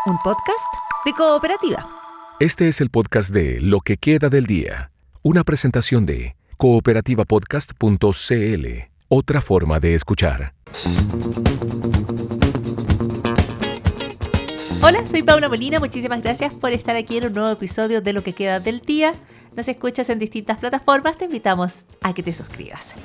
un podcast de Cooperativa. Este es el podcast de Lo que queda del día, una presentación de cooperativapodcast.cl, otra forma de escuchar. Hola, soy Paula Molina, muchísimas gracias por estar aquí en un nuevo episodio de Lo que queda del día. Nos escuchas en distintas plataformas, te invitamos a que te suscribas.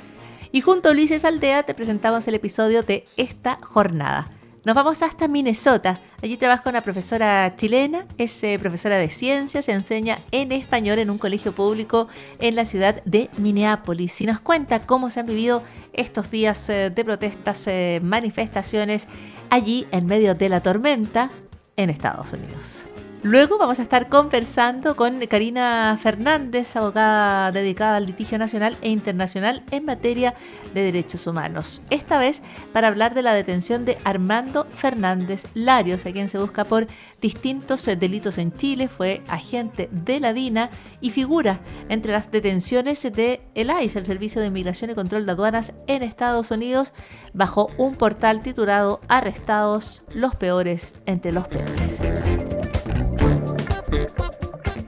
Y junto a Ulises Aldea te presentamos el episodio de esta jornada. Nos vamos hasta Minnesota. Allí trabaja una profesora chilena, es profesora de ciencias, enseña en español en un colegio público en la ciudad de Minneapolis. Y nos cuenta cómo se han vivido estos días de protestas, manifestaciones allí en medio de la tormenta en Estados Unidos. Luego vamos a estar conversando con Karina Fernández, abogada dedicada al litigio nacional e internacional en materia de derechos humanos. Esta vez para hablar de la detención de Armando Fernández Larios, a quien se busca por distintos delitos en Chile. Fue agente de la DINA y figura entre las detenciones de el ICE, el Servicio de Inmigración y Control de Aduanas en Estados Unidos, bajo un portal titulado Arrestados, los peores entre los peores.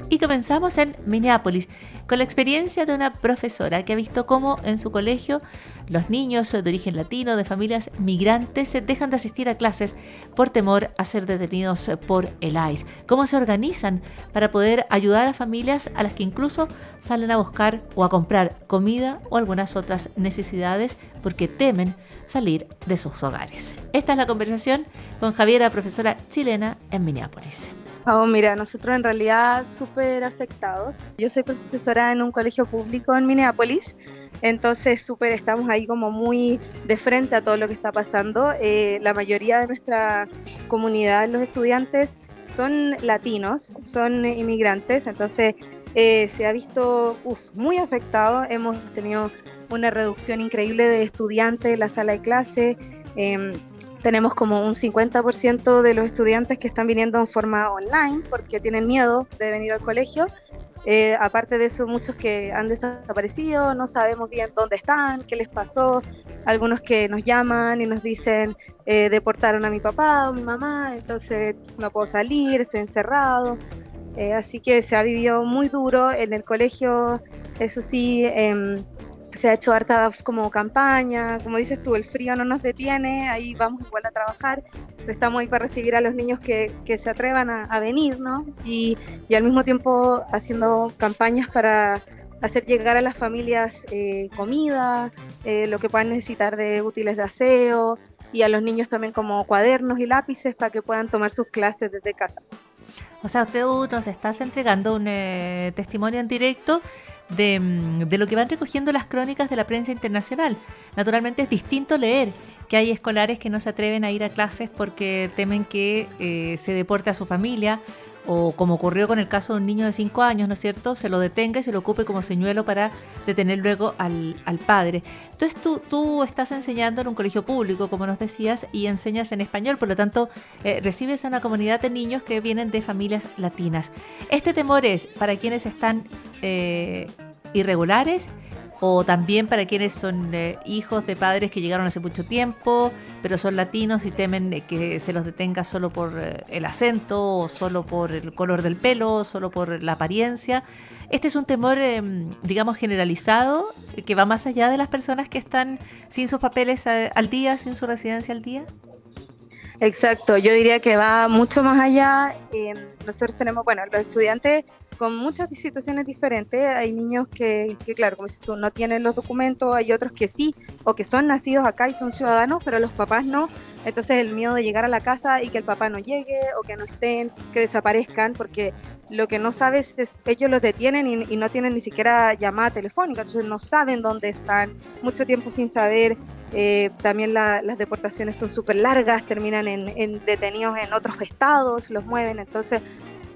Y comenzamos en Minneapolis con la experiencia de una profesora que ha visto cómo en su colegio los niños de origen latino de familias migrantes dejan de asistir a clases por temor a ser detenidos por el ICE. Cómo se organizan para poder ayudar a familias a las que incluso salen a buscar o a comprar comida o algunas otras necesidades porque temen salir de sus hogares. Esta es la conversación con Javiera, profesora chilena en Minneapolis. Mira, nosotros en realidad súper afectados. Yo soy profesora en un colegio público en Minneapolis, entonces estamos ahí como muy de frente a todo lo que está pasando. La mayoría de nuestra comunidad, los estudiantes, son latinos, son inmigrantes, entonces se ha visto muy afectado. Hemos tenido una reducción increíble de estudiantes en la sala de clase. Tenemos como un 50% de los estudiantes que están viniendo en forma online porque tienen miedo de venir al colegio. Aparte de eso, muchos que han desaparecido, no sabemos bien dónde están, qué les pasó. Algunos que nos llaman y nos dicen, deportaron a mi papá o mi mamá, entonces no puedo salir, estoy encerrado. Así que se ha vivido muy duro en el colegio, eso sí. Se ha hecho harta como campaña, como dices tú, el frío no nos detiene, ahí vamos igual a trabajar, pero estamos ahí para recibir a los niños que se atrevan a venir, ¿no? Y al mismo tiempo haciendo campañas para hacer llegar a las familias comida, lo que puedan necesitar de útiles de aseo, y a los niños también como cuadernos y lápices para que puedan tomar sus clases desde casa. O sea, usted nos estás entregando un testimonio en directo de lo que van recogiendo las crónicas de la prensa internacional. Naturalmente es distinto leer que hay escolares que no se atreven a ir a clases porque temen que se deporte a su familia, o como ocurrió con el caso de un niño de 5 años, ¿no es cierto?, se lo detenga y se lo ocupe como señuelo para detener luego al padre. Entonces tú estás enseñando en un colegio público, como nos decías, y enseñas en español, por lo tanto recibes a una comunidad de niños que vienen de familias latinas. ¿Este temor es para quienes están irregulares o también para quienes son hijos de padres que llegaron hace mucho tiempo, pero son latinos y temen que se los detenga solo por el acento, o solo por el color del pelo, solo por la apariencia? Este es un temor, digamos, generalizado, que va más allá de las personas que están sin sus papeles al día, sin su residencia al día. Exacto, yo diría que va mucho más allá. Nosotros tenemos, los estudiantes con muchas situaciones diferentes. Hay niños que, claro, como dices tú, no tienen los documentos, hay otros que sí, o que son nacidos acá y son ciudadanos, pero los papás no. Entonces el miedo de llegar a la casa y que el papá no llegue, o que no estén, que desaparezcan, porque lo que no sabes es, ellos los detienen y no tienen ni siquiera llamada telefónica, entonces no saben dónde están, mucho tiempo sin saber. También las deportaciones son súper largas, terminan en detenidos en otros estados, los mueven, entonces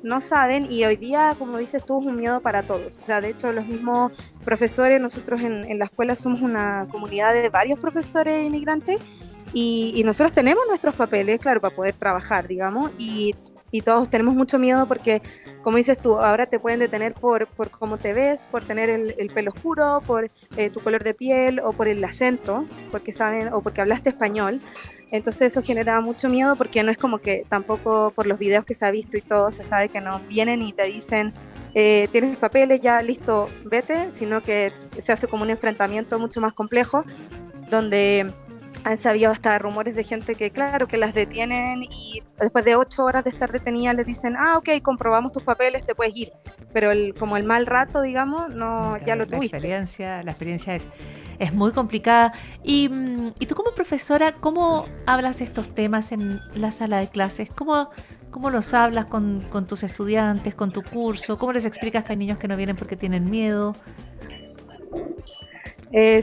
no saben. Y hoy día, como dices tú, es un miedo para todos. O sea, de hecho, los mismos profesores, nosotros en la escuela somos una comunidad de varios profesores inmigrantes y nosotros tenemos nuestros papeles, claro, para poder trabajar, digamos, y y todos tenemos mucho miedo porque, como dices tú, ahora te pueden detener por cómo te ves, por tener el pelo oscuro, por tu color de piel o por el acento, porque saben, o porque hablaste español. Entonces eso genera mucho miedo porque no es como que tampoco por los videos que se ha visto y todo se sabe que no vienen y te dicen tienes papeles, ya listo, vete, sino que se hace como un enfrentamiento mucho más complejo donde han sabido hasta rumores de gente que, claro, que las detienen y después de 8 horas de estar detenida les dicen, ok, comprobamos tus papeles, te puedes ir. Pero como el mal rato, digamos, no, Claro, ya lo tuviste. La experiencia es muy complicada. Y tú como profesora, ¿cómo hablas estos temas en la sala de clases? ¿Cómo los hablas con tus estudiantes, con tu curso? ¿Cómo les explicas que hay niños que no vienen porque tienen miedo?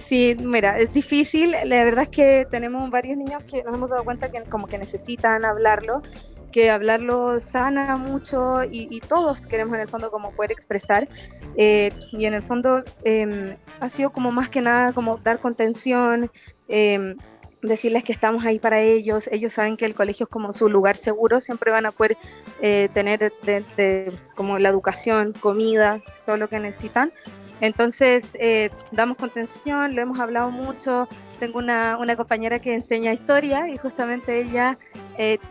Sí, mira, es difícil. La verdad es que tenemos varios niños que nos hemos dado cuenta que como que necesitan hablarlo, que hablarlo sana mucho y todos queremos en el fondo como poder expresar. Y en el fondo ha sido como más que nada como dar contención, decirles que estamos ahí para ellos. Ellos saben que el colegio es como su lugar seguro, siempre van a poder tener como la educación, comidas, todo lo que necesitan. Entonces, damos contención, lo hemos hablado mucho. Tengo una compañera que enseña historia y justamente ella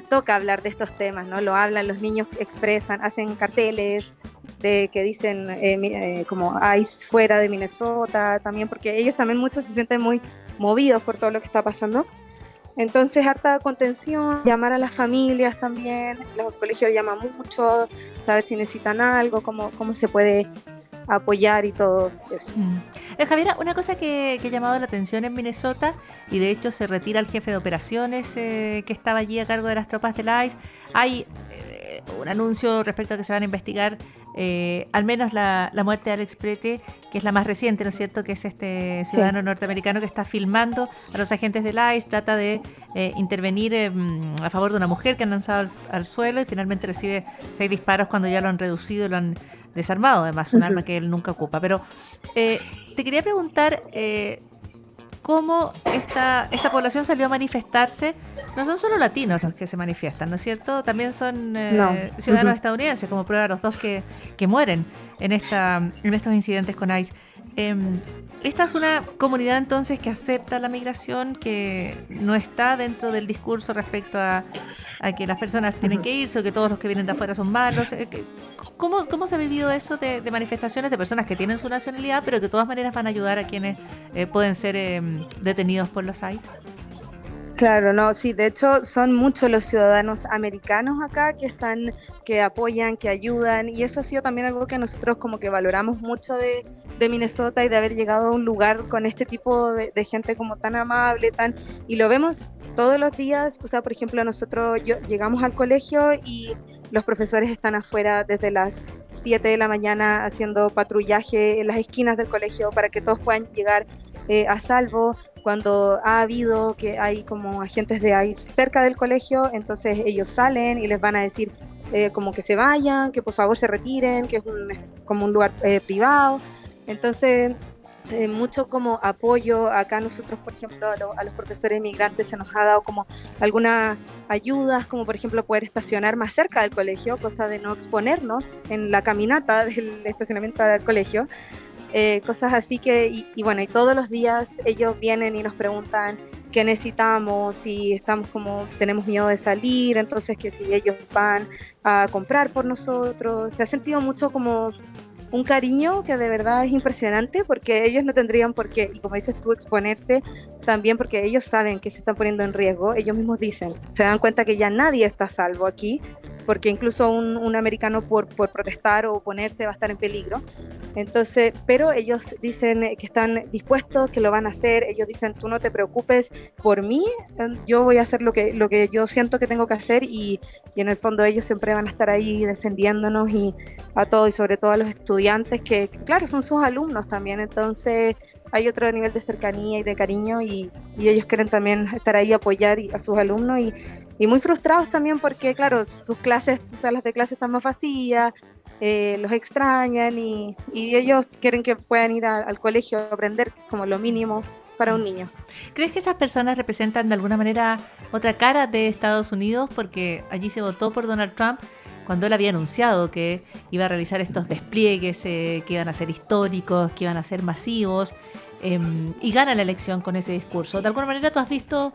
toca hablar de estos temas, ¿no? Lo hablan, los niños expresan, hacen carteles que dicen como ICE fuera de Minnesota, también porque ellos también muchos se sienten muy movidos por todo lo que está pasando. Entonces, harta contención, llamar a las familias también, los colegios llaman mucho, saber si necesitan algo, cómo se puede apoyar y todo eso. Javiera, una cosa que ha llamado la atención en Minnesota, y de hecho se retira el jefe de operaciones que estaba allí a cargo de las tropas del ICE. Hay un anuncio respecto a que se van a investigar al menos la muerte de Alex Prete, que es la más reciente, ¿no es cierto?, que es este ciudadano norteamericano que está filmando a los agentes del ICE, trata de intervenir a favor de una mujer que han lanzado al suelo y finalmente recibe 6 disparos cuando ya lo han reducido y lo han desarmado, además un arma que él nunca ocupa. Pero te quería preguntar cómo esta población salió a manifestarse. No son solo latinos los que se manifiestan, ¿no es cierto? También son ciudadanos estadounidenses, como prueba los 2 que mueren en estos incidentes con ICE. Esta es una comunidad entonces que acepta la migración, que no está dentro del discurso respecto a que las personas tienen que irse o que todos los que vienen de afuera son malos. ¿Cómo se ha vivido eso de manifestaciones de personas que tienen su nacionalidad, pero que de todas maneras van a ayudar a quienes pueden ser detenidos por los ICE? Claro, no, sí, de hecho son muchos los ciudadanos americanos acá que apoyan, que ayudan, y eso ha sido también algo que nosotros como que valoramos mucho de Minnesota y de haber llegado a un lugar con este tipo de gente como tan amable, y lo vemos todos los días. O sea, por ejemplo, nosotros llegamos al colegio y los profesores están afuera desde las 7 de la mañana haciendo patrullaje en las esquinas del colegio para que todos puedan llegar a salvo. Cuando ha habido que hay como agentes de ICE cerca del colegio, entonces ellos salen y les van a decir como que se vayan, que por favor se retiren, que es como un lugar privado. Entonces, mucho como apoyo. Acá nosotros, por ejemplo, a los profesores inmigrantes se nos ha dado como algunas ayudas, como por ejemplo poder estacionar más cerca del colegio, cosa de no exponernos en la caminata del estacionamiento del colegio. Cosas así y bueno, y todos los días ellos vienen y nos preguntan qué necesitamos, si estamos como, tenemos miedo de salir, entonces que si ellos van a comprar por nosotros. Se ha sentido mucho como un cariño que de verdad es impresionante, porque ellos no tendrían por qué, y como dices tú, exponerse también, porque ellos saben que se están poniendo en riesgo. Ellos mismos dicen, se dan cuenta que ya nadie está a salvo aquí, porque incluso un americano por protestar o oponerse va a estar en peligro. Entonces, pero ellos dicen que están dispuestos, que lo van a hacer. Ellos dicen, tú no te preocupes por mí, yo voy a hacer lo que yo siento que tengo que hacer, y en el fondo ellos siempre van a estar ahí defendiéndonos y a todos, y sobre todo a los estudiantes que claro, son sus alumnos también. Entonces hay otro nivel de cercanía y de cariño, y ellos quieren también estar ahí, apoyar a sus alumnos, y muy frustrados también porque claro, sus clases, sus salas de clases están más vacías, los extrañan, y ellos quieren que puedan ir al colegio a aprender, como lo mínimo para un niño. ¿Crees que esas personas representan de alguna manera otra cara de Estados Unidos? Porque allí se votó por Donald Trump, cuando él había anunciado que iba a realizar estos despliegues que iban a ser históricos, que iban a ser masivos, y gana la elección con ese discurso. De alguna manera tú has visto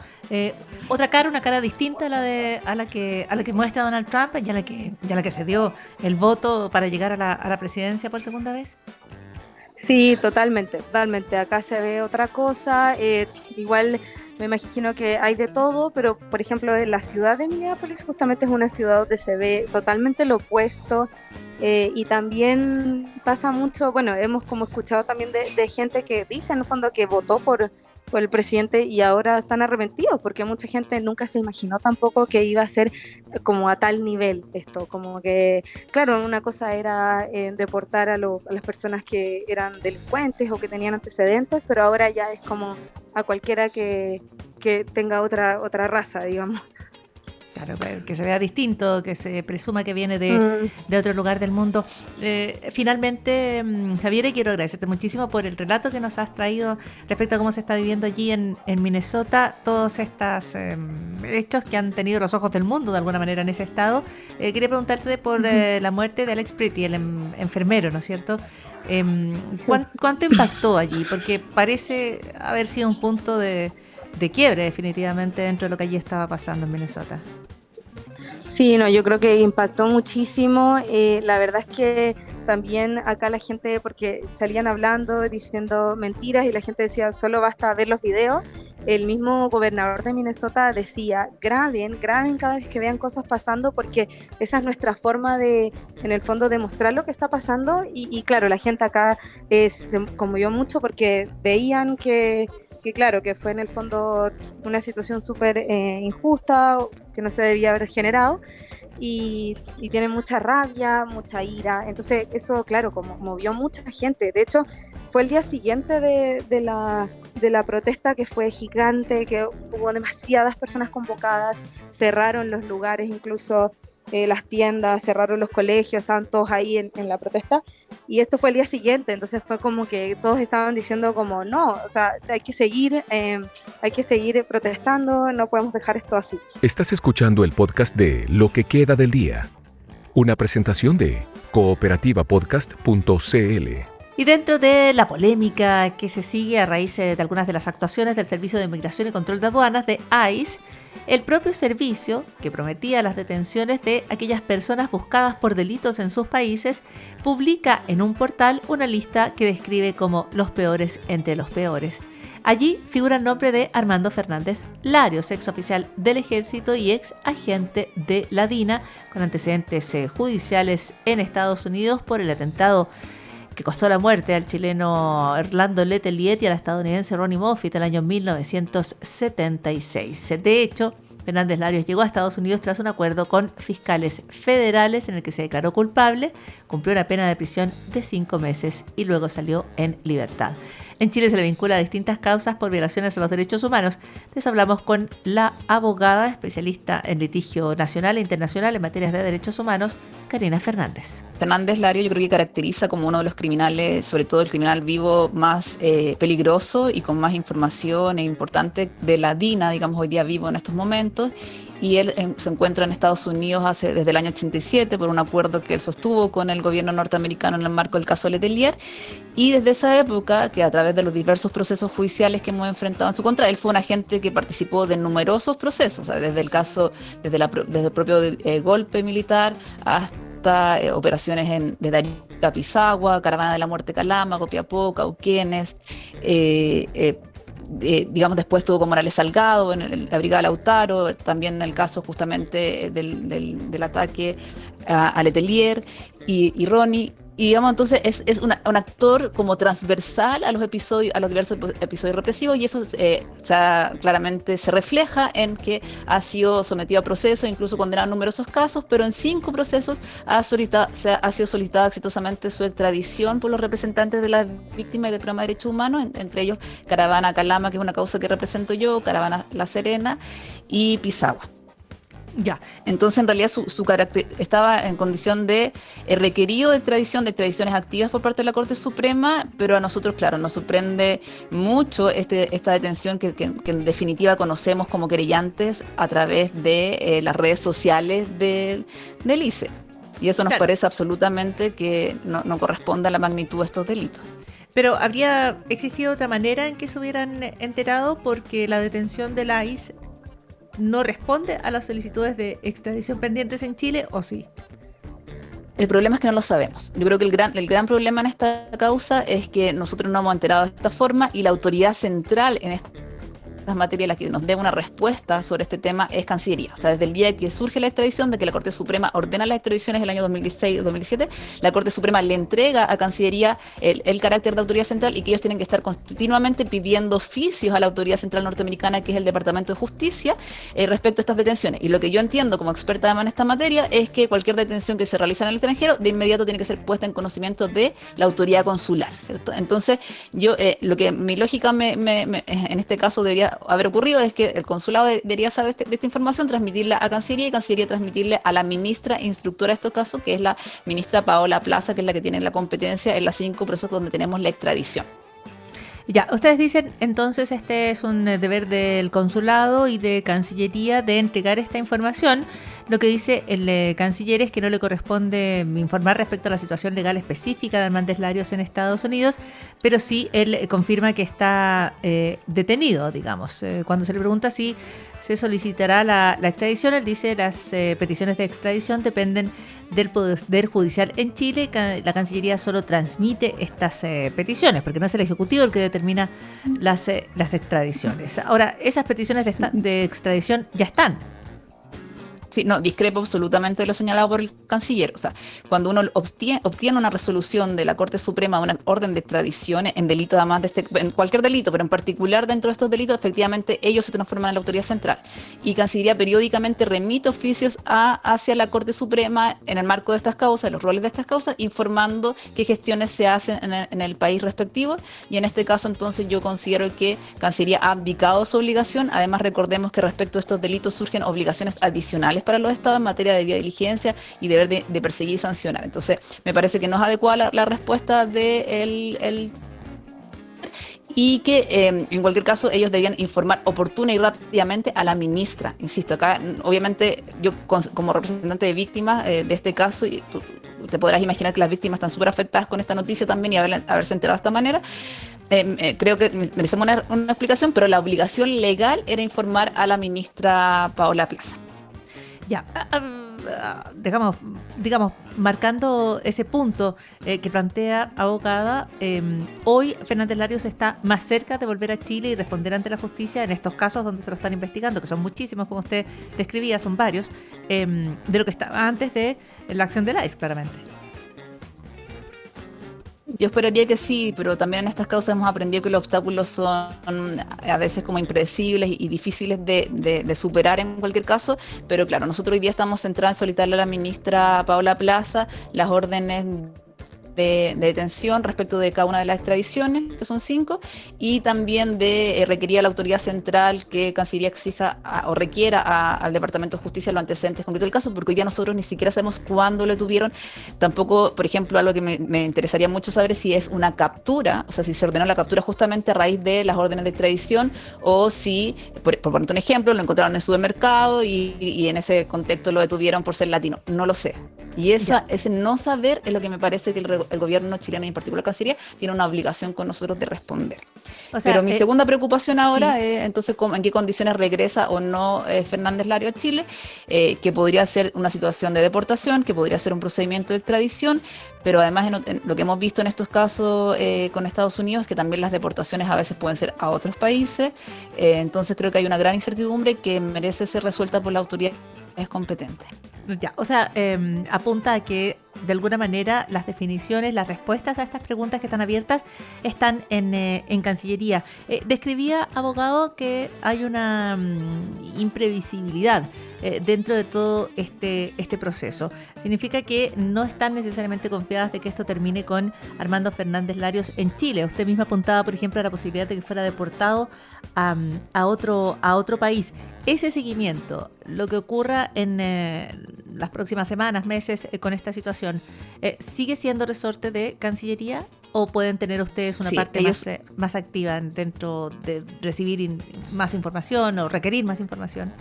otra cara, una cara distinta a la que muestra Donald Trump y a la que se dio el voto para llegar a la presidencia por segunda vez. Sí, totalmente, totalmente. Acá se ve otra cosa. Igual me imagino que hay de todo, pero por ejemplo en la ciudad de Minneapolis justamente es una ciudad donde se ve totalmente lo opuesto. Y también pasa mucho, bueno, hemos como escuchado también de gente que dice en el fondo que votó por el presidente y ahora están arrepentidos, porque mucha gente nunca se imaginó tampoco que iba a ser como a tal nivel esto, como que, claro, una cosa era deportar a las personas que eran delincuentes o que tenían antecedentes, pero ahora ya es como a cualquiera que tenga otra raza, digamos. Claro, que se vea distinto, que se presuma que viene de otro lugar del mundo. Finalmente, Javier, quiero agradecerte muchísimo por el relato que nos has traído respecto a cómo se está viviendo allí en Minnesota, todos estos hechos que han tenido los ojos del mundo de alguna manera en ese estado. Quería preguntarte por la muerte de Alex Pretty, el enfermero, ¿no es cierto? ¿Cuánto impactó allí? Porque parece haber sido un punto de quiebre definitivamente dentro de lo que allí estaba pasando en Minnesota. Sí, no, yo creo que impactó muchísimo. La verdad es que también acá la gente, porque salían hablando, diciendo mentiras y la gente decía solo basta ver los videos. El mismo gobernador de Minnesota decía, graben cada vez que vean cosas pasando, porque esa es nuestra forma de, en el fondo, demostrar lo que está pasando. Y claro, la gente acá se conmovió mucho porque veían que claro, que fue en el fondo una situación súper injusta, que no se debía haber generado, y tienen mucha rabia, mucha ira. Entonces eso, claro, como movió mucha gente. De hecho, fue el día siguiente de la protesta, que fue gigante, que hubo demasiadas personas convocadas, cerraron los lugares, incluso las tiendas, cerraron los colegios, estaban todos ahí en la protesta, y esto fue el día siguiente. Entonces fue como que todos estaban diciendo como no, o sea, hay que seguir protestando, no podemos dejar esto así. Estás escuchando el podcast de Lo que queda del día, una presentación de cooperativapodcast.cl. Y dentro de la polémica que se sigue a raíz de algunas de las actuaciones del Servicio de Inmigración y Control de Aduanas de ICE, el propio servicio, que prometía las detenciones de aquellas personas buscadas por delitos en sus países, publica en un portal una lista que describe como los peores entre los peores. Allí figura el nombre de Armando Fernández Larios, ex oficial del Ejército y ex agente de la DINA, con antecedentes judiciales en Estados Unidos por el atentado que costó la muerte al chileno Orlando Letelier y al estadounidense Ronnie Moffitt el año 1976. De hecho, Fernández Larios llegó a Estados Unidos tras un acuerdo con fiscales federales en el que se declaró culpable, cumplió una pena de prisión de 5 meses y luego salió en libertad. En Chile se le vincula a distintas causas por violaciones a los derechos humanos. De eso hablamos con la abogada especialista en litigio nacional e internacional en materias de derechos humanos, Karina Fernández. Fernández Larios yo creo que caracteriza como uno de los criminales, sobre todo el criminal vivo más peligroso y con más información e importante de la DINA, digamos, hoy día vivo en estos momentos. Y él se encuentra en Estados Unidos desde el año 87 por un acuerdo que él sostuvo con el gobierno norteamericano en el marco del caso Letelier. Y desde esa época, que a través de los diversos procesos judiciales que hemos enfrentado en su contra, él fue un agente que participó de numerosos procesos, o sea, desde el propio golpe militar hasta operaciones de Arica a Pisagua, Caravana de la Muerte Calama, Copiapó, Cauquenes, digamos, después tuvo con Morales Salgado en la Brigada Lautaro, también en el caso justamente del ataque a Letelier y Ronnie. Y digamos, entonces es un actor como transversal a los diversos episodios represivos, y eso claramente se refleja en que ha sido sometido a proceso, incluso condenado en numerosos casos, pero en 5 procesos ha sido solicitada exitosamente su extradición por los representantes de las víctimas del programa de derechos humanos, entre ellos Caravana Calama, que es una causa que represento yo, Caravana La Serena y Pisagua. Ya. Entonces, en realidad, su carácter estaba en condición de requerido de extradiciones activas por parte de la Corte Suprema, pero a nosotros, claro, nos sorprende mucho esta detención que en definitiva conocemos como querellantes a través de las redes sociales del ICE. Y eso nos Claro. parece absolutamente que no corresponde a la magnitud de estos delitos. Pero ¿habría existido otra manera en que se hubieran enterado? Porque la detención de la ICE no responde a las solicitudes de extradición pendientes en Chile, ¿o sí? El problema es que no lo sabemos. Yo creo que el gran problema en esta causa es que nosotros no hemos enterado de esta forma y la autoridad central en estas materias, la que nos dé una respuesta sobre este tema, es Cancillería. O sea, desde el día que surge la extradición, de que la Corte Suprema ordena las extradiciones el año 2016-2017, la Corte Suprema le entrega a Cancillería el carácter de autoridad central y que ellos tienen que estar continuamente pidiendo oficios a la autoridad central norteamericana, que es el Departamento de Justicia, respecto a estas detenciones. Y lo que yo entiendo como experta además en esta materia es que cualquier detención que se realiza en el extranjero, de inmediato tiene que ser puesta en conocimiento de la autoridad consular, ¿cierto? Entonces, yo, lo que mi lógica en este caso debería haber ocurrido es que el consulado debería saber de esta información, transmitirla a Cancillería y Cancillería transmitirle a la ministra instructora de estos casos, que es la ministra Paola Plaza, que es la que tiene la competencia en las 5 procesos donde tenemos la extradición. Ya, ustedes dicen entonces este es un deber del consulado y de Cancillería de entregar esta información. Lo que dice el canciller es que no le corresponde informar respecto a la situación legal específica de Hernández Larios en Estados Unidos, pero sí él confirma que está detenido, digamos. Cuando se le pregunta si se solicitará la extradición, él dice las peticiones de extradición dependen del Poder Judicial en Chile. La Cancillería solo transmite estas peticiones, porque no es el Ejecutivo el que determina las extradiciones. Ahora, esas peticiones de extradición ya están. Sí, no, discrepo absolutamente de lo señalado por el canciller. O sea, cuando uno obtiene una resolución de la Corte Suprema, una orden de extradición en delitos, además en cualquier delito, pero en particular dentro de estos delitos, efectivamente ellos se transforman en la autoridad central. Y Cancillería periódicamente remite oficios hacia la Corte Suprema en el marco de estas causas, los roles de estas causas, informando qué gestiones se hacen en el país respectivo. Y en este caso, entonces, yo considero que Cancillería ha abdicado su obligación. Además, recordemos que respecto a estos delitos surgen obligaciones adicionales para los estados en materia de debida diligencia y deber de perseguir y sancionar. Entonces, me parece que no es adecuada la respuesta de y que en cualquier caso ellos debían informar oportuna y rápidamente a la ministra. Insisto, acá obviamente yo como representante de víctimas de este caso, y tú te podrás imaginar que las víctimas están súper afectadas con esta noticia también y haberse enterado de esta manera. Creo que merecemos una explicación, pero la obligación legal era informar a la ministra Paola Plaza. Ya, digamos, marcando ese punto que plantea abogada, hoy Fernández Larios está más cerca de volver a Chile y responder ante la justicia en estos casos donde se lo están investigando, que son muchísimos, como usted describía, son varios, de lo que estaba antes de la acción de la ICE, claramente. Yo esperaría que sí, pero también en estas causas hemos aprendido que los obstáculos son a veces como impredecibles y difíciles de superar en cualquier caso, pero claro, nosotros hoy día estamos centrados en solicitarle a la ministra Paola Plaza las órdenes de detención respecto de cada una de las extradiciones, que son 5, y también de requerir a la autoridad central que Cancillería exija o requiera al Departamento de Justicia los antecedentes concretos del caso, porque hoy día nosotros ni siquiera sabemos cuándo lo tuvieron. Tampoco, por ejemplo, algo que me interesaría mucho saber es si es una captura, o sea, si se ordenó la captura justamente a raíz de las órdenes de extradición, o si, por ponerte un ejemplo, lo encontraron en el supermercado y en ese contexto lo detuvieron por ser latino. No lo sé. Y ese no saber es lo que me parece que el gobierno chileno y en particular Cancillería tiene una obligación con nosotros de responder. O sea, pero mi segunda preocupación ahora es entonces en qué condiciones regresa o no Fernández Larios a Chile, que podría ser una situación de deportación, que podría ser un procedimiento de extradición, pero además en lo que hemos visto en estos casos con Estados Unidos es que también las deportaciones a veces pueden ser a otros países. Entonces creo que hay una gran incertidumbre que merece ser resuelta por la autoridad competente. Ya, o sea, apunta a que de alguna manera las definiciones, las respuestas a estas preguntas que están abiertas están en Cancillería. Describía, abogado, que hay una imprevisibilidad dentro de todo este proceso. Significa que no están necesariamente confiadas de que esto termine con Armando Fernández Larios en Chile. Usted misma apuntaba, por ejemplo, a la posibilidad de que fuera deportado a otro país. Ese seguimiento, lo que ocurra en las próximas semanas, meses con esta situación, ¿sigue siendo resorte de Cancillería o pueden tener ustedes una parte más activa dentro de recibir más información o requerir más información?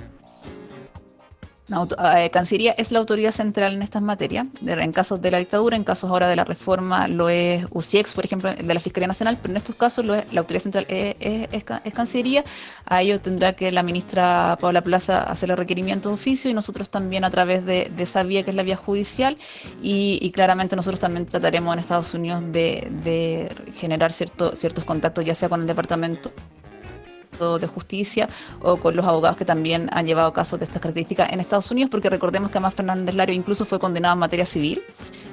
Cancillería es la autoridad central en estas materias, en casos de la dictadura, en casos ahora de la reforma lo es UCIEX, por ejemplo, de la Fiscalía Nacional, pero en estos casos la autoridad central es Cancillería. A ello tendrá que la ministra Paula Plaza hacerle requerimientos de oficio y nosotros también a través de esa vía que es la vía judicial y claramente nosotros también trataremos en Estados Unidos de generar ciertos contactos, ya sea con el Departamento de Justicia o con los abogados que también han llevado casos de estas características en Estados Unidos, porque recordemos que además Fernández Lario incluso fue condenado en materia civil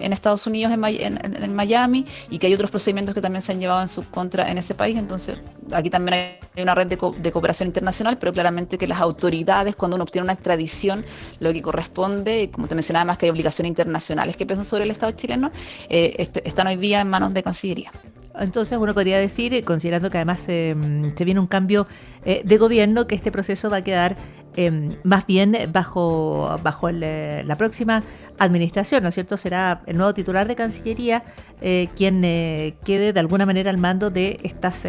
en Estados Unidos, en Miami, y que hay otros procedimientos que también se han llevado en su contra en ese país. Entonces aquí también hay una red de cooperación internacional, pero claramente que las autoridades, cuando uno obtiene una extradición, lo que corresponde, como te mencionaba, además que hay obligaciones internacionales que pesan sobre el Estado chileno, están hoy día en manos de Cancillería. Entonces uno podría decir, considerando que además se viene un cambio de gobierno, que este proceso va a quedar más bien bajo la próxima administración, ¿no es cierto? Será el nuevo titular de Cancillería quien quede de alguna manera al mando de estas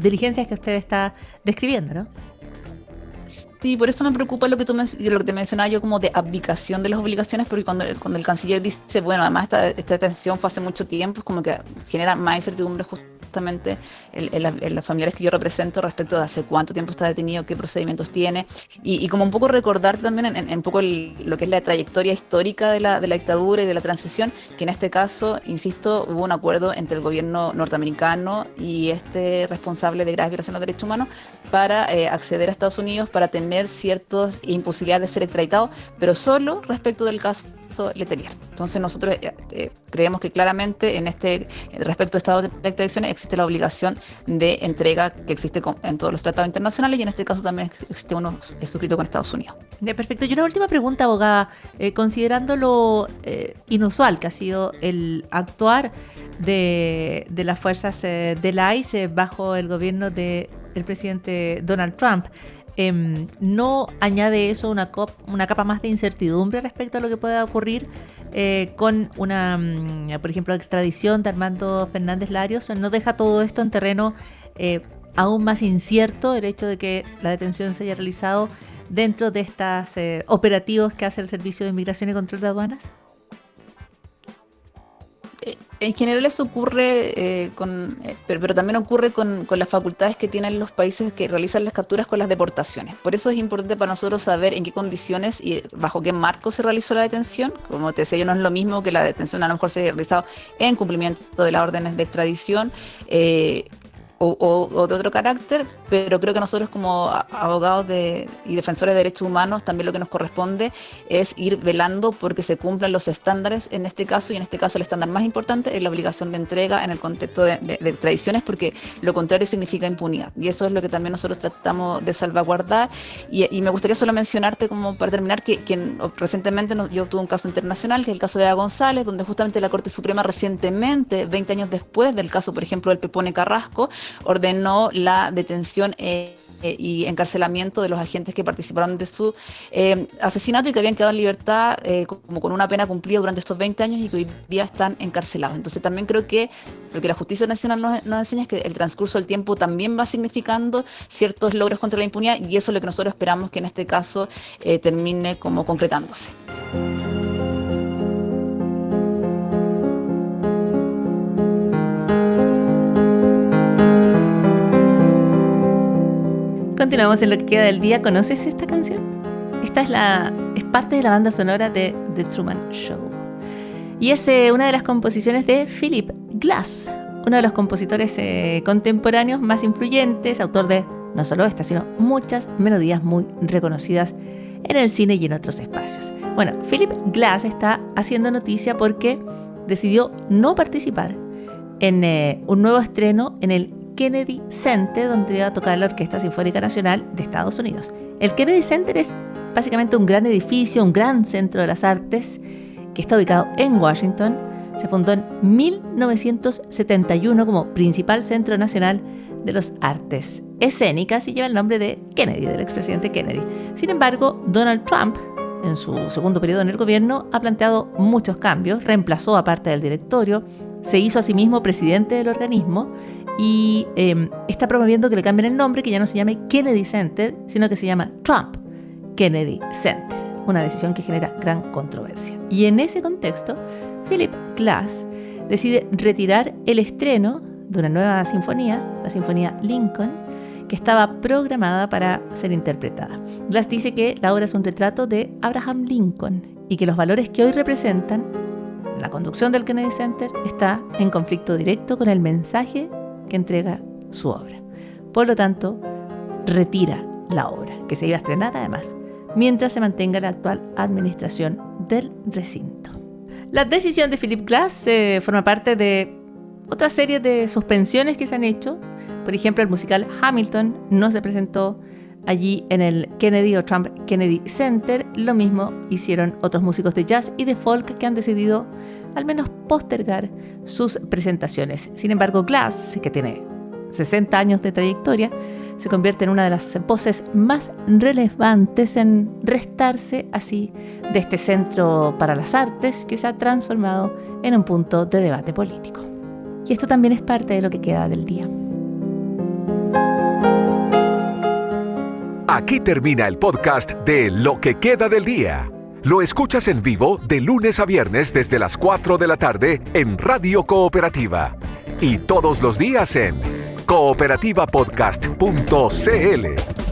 diligencias que usted está describiendo, ¿no? Sí, por eso me preocupa lo que te mencionaba yo como de abdicación de las obligaciones, porque cuando el canciller dice, bueno, además esta detención fue hace mucho tiempo, es como que genera más incertidumbre justamente en los familiares que yo represento respecto de hace cuánto tiempo está detenido, qué procedimientos tiene, y como un poco recordar también en un poco lo que es la trayectoria histórica de la dictadura y de la transición, que en este caso, insisto, hubo un acuerdo entre el gobierno norteamericano y este responsable de graves violaciones de los derechos humanos para acceder a Estados Unidos, para tener ciertas imposibilidades de ser extraditado, pero solo respecto del caso Letelier. Entonces nosotros creemos que claramente respecto a estado de extradición existe la obligación de entrega que existe en todos los tratados internacionales y en este caso también existe uno suscrito con Estados Unidos. Perfecto. Y una última pregunta, abogada. Considerando lo inusual que ha sido el actuar de las fuerzas de la ICE bajo el gobierno del presidente Donald Trump, ¿no añade eso una capa más de incertidumbre respecto a lo que pueda ocurrir con una, por ejemplo, extradición de Armando Fernández Larios? ¿No deja todo esto en terreno aún más incierto el hecho de que la detención se haya realizado dentro de estos operativos que hace el Servicio de Inmigración y Control de Aduanas? En general eso ocurre, pero también ocurre con las facultades que tienen los países que realizan las capturas con las deportaciones. Por eso es importante para nosotros saber en qué condiciones y bajo qué marco se realizó la detención. Como te decía yo, no es lo mismo que la detención a lo mejor se haya realizado en cumplimiento de las órdenes de extradición o de otro carácter, pero creo que nosotros como abogados y defensores de derechos humanos también lo que nos corresponde es ir velando porque se cumplan los estándares en este caso, y en este caso el estándar más importante es la obligación de entrega en el contexto de extradiciones, porque lo contrario significa impunidad, y eso es lo que también nosotros tratamos de salvaguardar. Y me gustaría solo mencionarte, como para terminar, que recientemente yo tuve un caso internacional, que es el caso de Eva González, donde justamente la Corte Suprema recientemente, 20 años después del caso, por ejemplo, del Pepone Carrasco, ordenó la detención y encarcelamiento de los agentes que participaron de su asesinato y que habían quedado en libertad como con una pena cumplida durante estos 20 años y que hoy día están encarcelados. Entonces también creo que lo que la justicia nacional nos enseña es que el transcurso del tiempo también va significando ciertos logros contra la impunidad, y eso es lo que nosotros esperamos que en este caso termine como concretándose. Continuamos en lo que queda del día. ¿Conoces esta canción? Esta es parte de la banda sonora de The Truman Show. Y es una de las composiciones de Philip Glass, uno de los compositores contemporáneos más influyentes, autor de no solo esta, sino muchas melodías muy reconocidas en el cine y en otros espacios. Bueno, Philip Glass está haciendo noticia porque decidió no participar en un nuevo estreno en el Kennedy Center, donde va a tocar la Orquesta Sinfónica Nacional de Estados Unidos. El Kennedy Center es básicamente un gran edificio, un gran centro de las artes que está ubicado en Washington. Se fundó en 1971 como principal centro nacional de las artes escénicas y lleva el nombre de Kennedy, del expresidente Kennedy. Sin embargo, Donald Trump, en su segundo periodo en el gobierno, ha planteado muchos cambios, reemplazó a parte del directorio, se hizo a sí mismo presidente del organismo y está promoviendo que le cambien el nombre, que ya no se llame Kennedy Center, sino que se llama Trump Kennedy Center. una decisión que genera gran controversia. Y en ese contexto, Philip Glass decide retirar el estreno de una nueva sinfonía, la Sinfonía Lincoln, que estaba programada para ser interpretada. Glass dice que la obra es un retrato de Abraham Lincoln y que los valores que hoy representan la conducción del Kennedy Center está en conflicto directo con el mensaje que entrega su obra. Por lo tanto, retira la obra, que se iba a estrenar además, mientras se mantenga la actual administración del recinto. La decisión de Philip Glass forma parte de otra serie de suspensiones que se han hecho. Por ejemplo, el musical Hamilton no se presentó allí en el Kennedy o Trump Kennedy Center. Lo mismo hicieron otros músicos de jazz y de folk que han decidido al menos postergar sus presentaciones. Sin embargo, Glass, que tiene 60 años de trayectoria, se convierte en una de las voces más relevantes en restarse así de este centro para las artes que se ha transformado en un punto de debate político. Y esto también es parte de lo que queda del día. Aquí termina el podcast de Lo que queda del día. Lo escuchas en vivo de lunes a viernes desde las 4 de la tarde en Radio Cooperativa. Y todos los días en cooperativapodcast.cl.